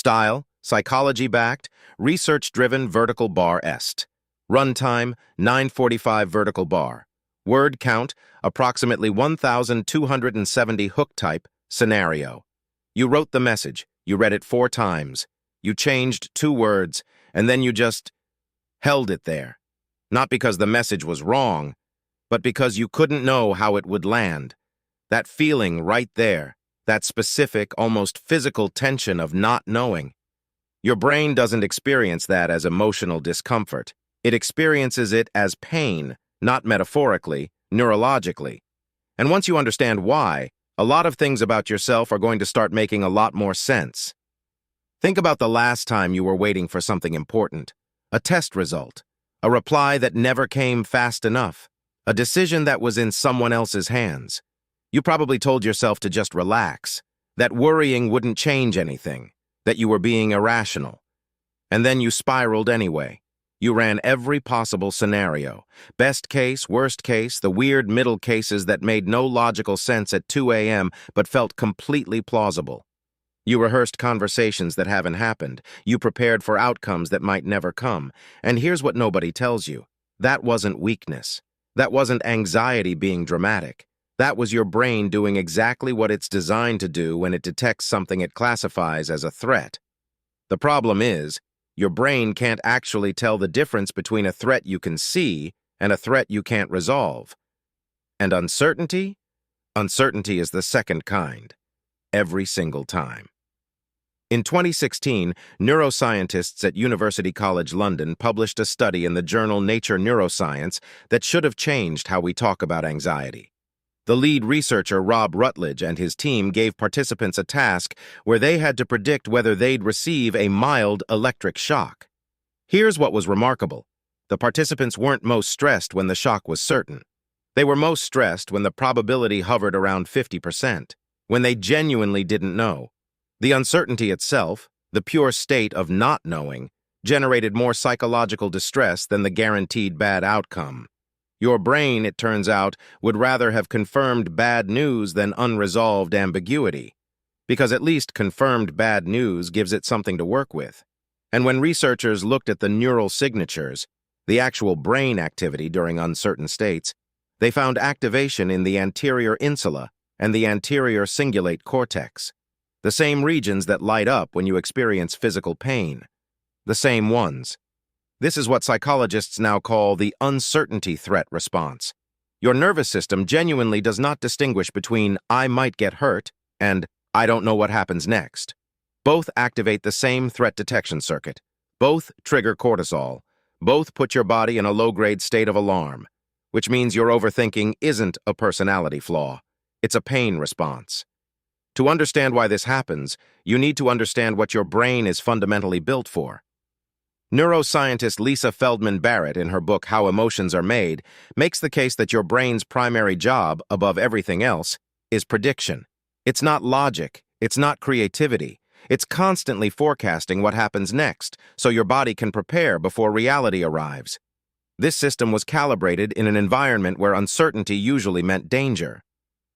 Style, psychology-backed, research-driven vertical bar est. Runtime, 945 vertical bar. Word count, approximately 1,270 hook type, scenario. You wrote the message, you read it 4 times, you changed 2 words, and then you just held it there. Not because the message was wrong, but because you couldn't know how it would land. That feeling right there, that specific, almost physical tension of not knowing. Your brain doesn't experience that as emotional discomfort. It experiences it as pain, not metaphorically, neurologically. And once you understand why, a lot of things about yourself are going to start making a lot more sense. Think about the last time you were waiting for something important. A test result, a reply that never came fast enough, a decision that was in someone else's hands. You probably told yourself to just relax, that worrying wouldn't change anything, that you were being irrational. And then you spiraled anyway. You ran every possible scenario. Best case, worst case, the weird middle cases that made no logical sense at 2 a.m. but felt completely plausible. You rehearsed conversations that haven't happened. You prepared for outcomes that might never come. And here's what nobody tells you. That wasn't weakness. That wasn't anxiety being dramatic. That was your brain doing exactly what it's designed to do when it detects something it classifies as a threat. The problem is, your brain can't actually tell the difference between a threat you can see and a threat you can't resolve. And uncertainty? Uncertainty is the second kind. Every single time. In 2016, neuroscientists at University College London published a study in the journal Nature Neuroscience that should have changed how we talk about anxiety. The lead researcher, Robb Rutledge, and his team gave participants a task where they had to predict whether they'd receive a mild electric shock. Here's what was remarkable. The participants weren't most stressed when the shock was certain. They were most stressed when the probability hovered around 50%, when they genuinely didn't know. The uncertainty itself, the pure state of not knowing, generated more psychological distress than the guaranteed bad outcome. Your brain, it turns out, would rather have confirmed bad news than unresolved ambiguity, because at least confirmed bad news gives it something to work with. And when researchers looked at the neural signatures, the actual brain activity during uncertain states, they found activation in the anterior insula and the anterior cingulate cortex, the same regions that light up when you experience physical pain, the same ones. This is what psychologists now call the uncertainty threat response. Your nervous system genuinely does not distinguish between "I might get hurt" and "I don't know what happens next." Both activate the same threat detection circuit. Both trigger cortisol. Both put your body in a low-grade state of alarm, which means your overthinking isn't a personality flaw. It's a pain response. To understand why this happens, you need to understand what your brain is fundamentally built for. Neuroscientist Lisa Feldman Barrett, in her book How Emotions Are Made, makes the case that your brain's primary job, above everything else, is prediction. It's not logic, it's not creativity. It's constantly forecasting what happens next, so your body can prepare before reality arrives. This system was calibrated in an environment where uncertainty usually meant danger.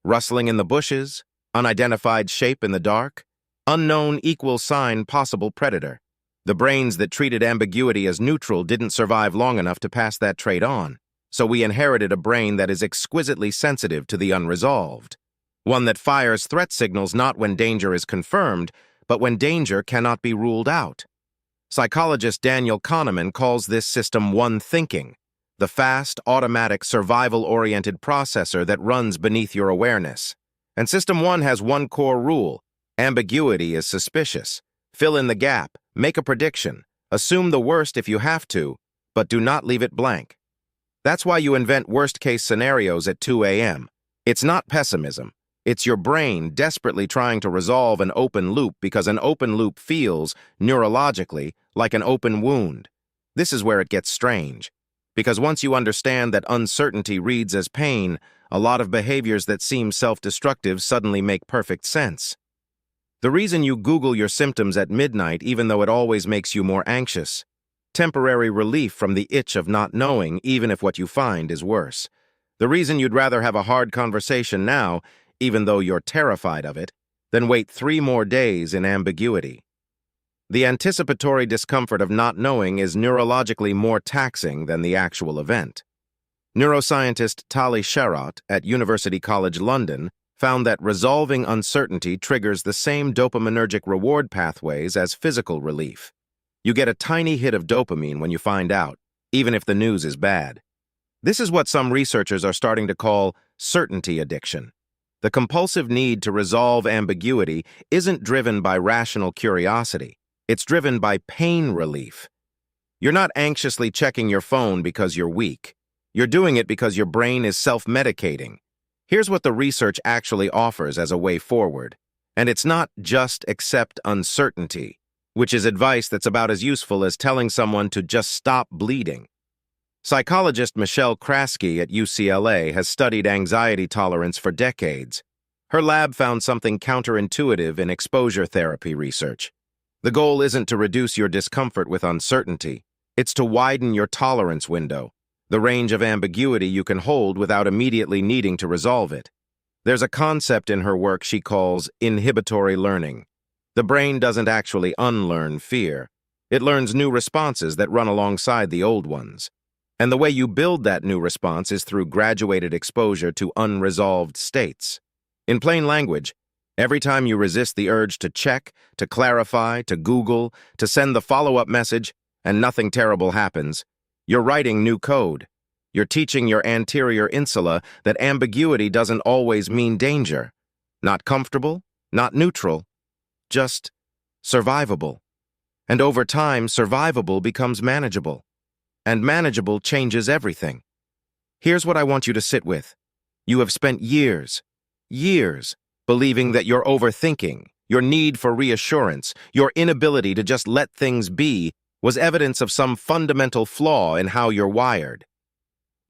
Rustling in the bushes, unidentified shape in the dark, unknown equals sign possible predator. The brains that treated ambiguity as neutral didn't survive long enough to pass that trait on, so we inherited a brain that is exquisitely sensitive to the unresolved. One that fires threat signals not when danger is confirmed, but when danger cannot be ruled out. Psychologist Daniel Kahneman calls this system one thinking, the fast, automatic, survival-oriented processor that runs beneath your awareness. And System 1 has one core rule: ambiguity is suspicious. Fill in the gap, make a prediction, assume the worst if you have to, but do not leave it blank. That's why you invent worst-case scenarios at 2 a.m. It's not pessimism. It's your brain desperately trying to resolve an open loop because an open loop feels, neurologically, like an open wound. This is where it gets strange. Because once you understand that uncertainty reads as pain, a lot of behaviors that seem self-destructive suddenly make perfect sense. The reason you Google your symptoms at midnight, even though it always makes you more anxious. Temporary relief from the itch of not knowing, even if what you find is worse. The reason you'd rather have a hard conversation now, even though you're terrified of it, than wait 3 more days in ambiguity. The anticipatory discomfort of not knowing is neurologically more taxing than the actual event. Neuroscientist Tali Sharot at University College London found that resolving uncertainty triggers the same dopaminergic reward pathways as physical relief. You get a tiny hit of dopamine when you find out, even if the news is bad. This is what some researchers are starting to call certainty addiction. The compulsive need to resolve ambiguity isn't driven by rational curiosity. It's driven by pain relief. You're not anxiously checking your phone because you're weak. You're doing it because your brain is self-medicating. Here's what the research actually offers as a way forward. And it's not just accept uncertainty, which is advice that's about as useful as telling someone to just stop bleeding. Psychologist Michelle Krasky at UCLA has studied anxiety tolerance for decades. Her lab found something counterintuitive in exposure therapy research. The goal isn't to reduce your discomfort with uncertainty. It's to widen your tolerance window, the range of ambiguity you can hold without immediately needing to resolve it. There's a concept in her work she calls inhibitory learning. The brain doesn't actually unlearn fear. It learns new responses that run alongside the old ones. And the way you build that new response is through graduated exposure to unresolved states. In plain language, every time you resist the urge to check, to clarify, to Google, to send the follow-up message, and nothing terrible happens, you're writing new code. You're teaching your anterior insula that ambiguity doesn't always mean danger. Not comfortable, not neutral, just survivable. And over time, survivable becomes manageable. And manageable changes everything. Here's what I want you to sit with. You have spent years, believing that your overthinking, your need for reassurance, your inability to just let things be was evidence of some fundamental flaw in how you're wired.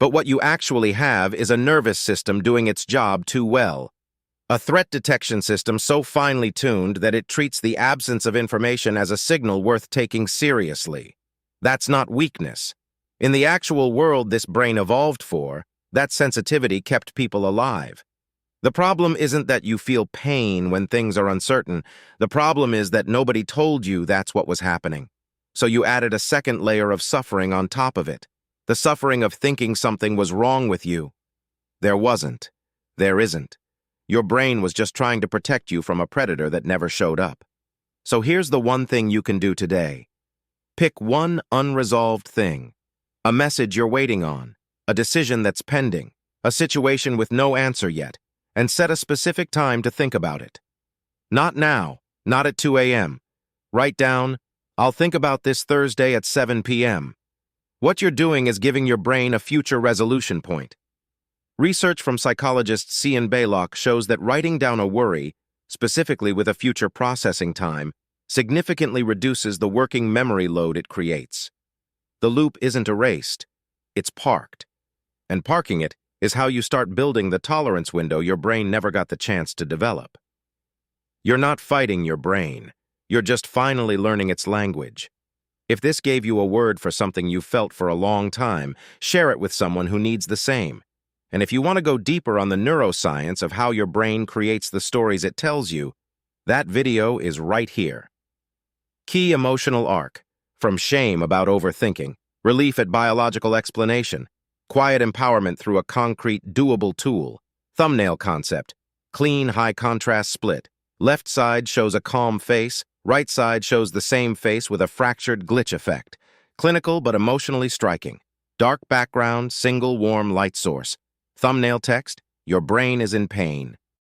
But what you actually have is a nervous system doing its job too well. A threat detection system so finely tuned that it treats the absence of information as a signal worth taking seriously. That's not weakness. In the actual world this brain evolved for, that sensitivity kept people alive. The problem isn't that you feel pain when things are uncertain. The problem is that nobody told you that's what was happening. So you added a second layer of suffering on top of it. The suffering of thinking something was wrong with you. There wasn't. There isn't. Your brain was just trying to protect you from a predator that never showed up. So here's the one thing you can do today. Pick one unresolved thing. A message you're waiting on, a decision that's pending, a situation with no answer yet, and set a specific time to think about it. Not now, not at 2 a.m. Write down, I'll think about this Thursday at 7 p.m. What you're doing is giving your brain a future resolution point. Research from psychologist Cian Baylock shows that writing down a worry, specifically with a future processing time, significantly reduces the working memory load it creates. The loop isn't erased, it's parked. And parking it is how you start building the tolerance window your brain never got the chance to develop. You're not fighting your brain, you're just finally learning its language. If this gave you a word for something you've felt for a long time, share it with someone who needs the same. And if you want to go deeper on the neuroscience of how your brain creates the stories it tells you, that video is right here. Key emotional arc. From shame about overthinking, relief at biological explanation, quiet empowerment through a concrete, doable tool, thumbnail concept, clean, high-contrast split. Left side shows a calm face, right side shows the same face with a fractured glitch effect. Clinical but emotionally striking. Dark background, single warm light source. Thumbnail text, your brain is in pain.